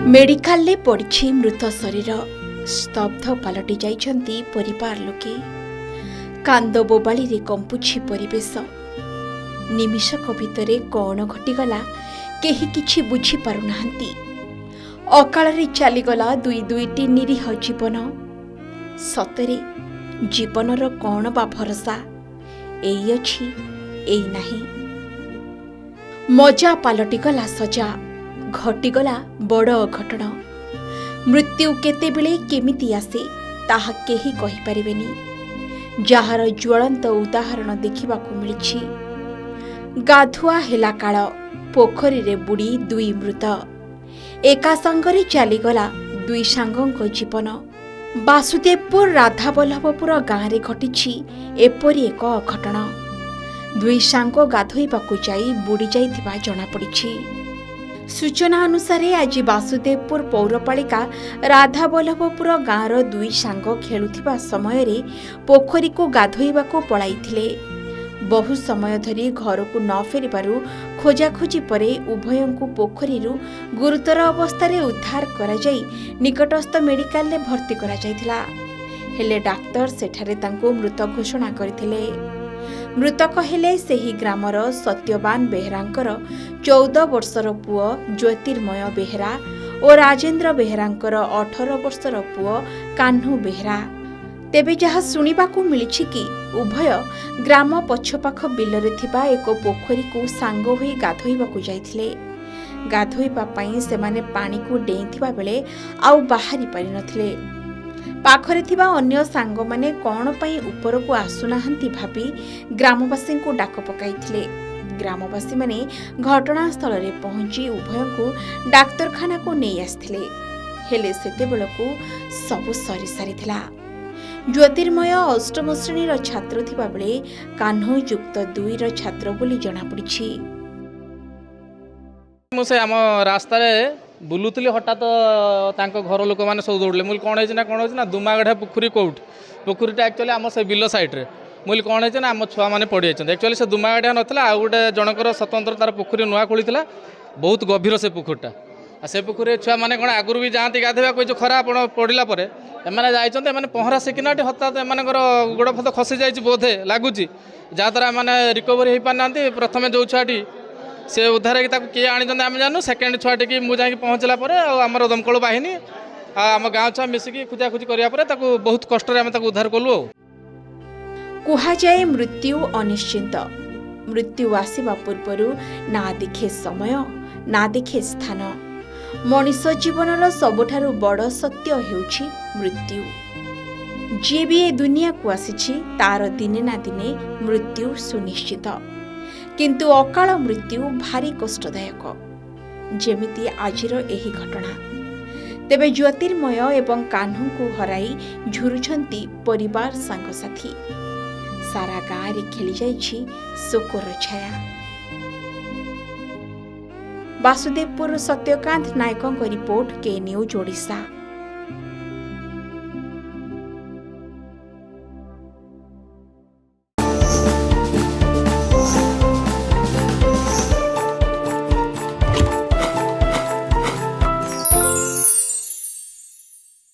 Medical पड़ी मृत शरीर स्तब्ध पलटि जाइछंती परिवार लोके। कांद बोबाली रे कंपुछि परिवेश। निमिषक भितरे कौन घटीगला केही किछि बुझी पारुनाहांती। अकाल रे चलीगला दुई दुईटी निरीह जीवन। सतरे जीवनर कौन बा भरोसा एई अछि एई नाही। मजा पलटिगला सजा, घटीगला बड़ अघटन। मृत्यु केतेबेले केमिति आसे ताहा केही कहि परिबेनी। जहार ज्वलंत उदाहरण देखिबाकू मिलिछि। गाधुआ हेला काळ पोखरी रे बुड़ी दुई मृत। एका संगरे चलीगला दुई सांगंक जीवन। वासुदेवपुर राधाबल्लभपुर गाँव रे घटिछि एपरि एक अघटन। दुई सांग गाधोइबाकू जाई बुड़ी जाइथिबा जଣା पड़िछि। सूचना अनुसार आज वासुदेवपुर पौरपालिका राधाबल्लभपुर गाँवर दुई सांग खेलुथिबा समय रे पोखरी को गाधोइबाकू पळाइथिले। बहु समय धरी घर को न फेरिबारु खोजाखोजी परे उभयंकु पोखरीरु गुरुतर अवस्था उद्धार करा जाई निकटस्थ मेडिकल रे भर्ती करा जाइथिला। हेले डाक्टर सेठारे तांको मृत घोषणा करथिले। मृतक हेले सेही ग्रामर सत्यवान बेहरांकर 14 वर्षर पुओ ज्योतिर्मय बेहरा और राजेंद्र बेहरांकर 18 वर्षर पुओ कान्हू बेहरा। तेबे जहा सुनिबाकू मिलिछि कि उभय ग्राम पछपाख बिलरे थिबा एक पोखरी को सांग होई गाधोइबाकू जाइथिले। गाधोइबा पई सेमाने पानी को डेइथिबा बेले आउ बाहरी पारि नथिले। पाखरे थिबा अन्य सांग माने कौन पई ऊपर को आसुनाहांती भाबी ग्रामवासी को डाक पकाइथिले। ग्रामवासी माने घटनास्थल रे पहुंची उभय को डाक्तरखाना को नहीं आसथिले। हेले सेते बेलकू सब सरी सारिथिला। ज्योतिर्मय अष्टम श्रेणी रो छात्र थिबा बेले कान्हू युक्त 2 रो छात्र बोली जଣା पड़िछि। मुझे आम रास्ता बुलूली हठात घर लोक मैंने सब दौड़े मुझे कौन है ना दुमागढ़ा पोखरी कौट पोखरीटा एक्चुअली आम से बिल सैड्रे मुझे कौन है ना आम छुआ मैंने पड़ी जाइए एक्चुअली से दुमागढ़ा नाला आउ गोटे जनकर स्वतंत्र तार पोखरी नुआ खोली बहुत गभीर से पोखरीटा से पोखरी छुआ मैंने कौन आगुरी भी जाती गाधोवा कोई जो खरा आप पड़ा पर एम जाने पहरा शिखिना हठात एम गोड़ फत खसी जाए बोधे लगुच जहाँद्वारा मैंने रिकवरी हो पाना प्रथम जो छुआटी से उद्धार किए आनी आम जानू सेकेंड छुआटी की मुझे पहुँचला आम दमकल बाहिनी आम गाँव छुआ मिसिकी खोजाखोजी करापर बहुत कष्ट उद्धार कलु। कुहाजाए मृत्यु अनिश्चित। मृत्यु आसिबा पूर्वरु ना देखे समय ना देखे स्थान। मनिष जीवनर सबुठारु बड़ सत्य हेउछि मृत्यु। जे भी ए दुनिया को आसिछि तार दिने ना दिने मृत्यु सुनिश्चित। किंतु अकाल मृत्यु भारी कष्टदायक जेमिति आजिर एही घटना। तेबे ज्योतिर्मय एवं कान्हू को हराई झुरुछंती परिवार सांगसाथी। सारा गाँव रे खेली जाइछि शोकर छाया। वासुदेवपुर सत्यकांत नायकों रिपोर्ट के न्यूज ओडिशा।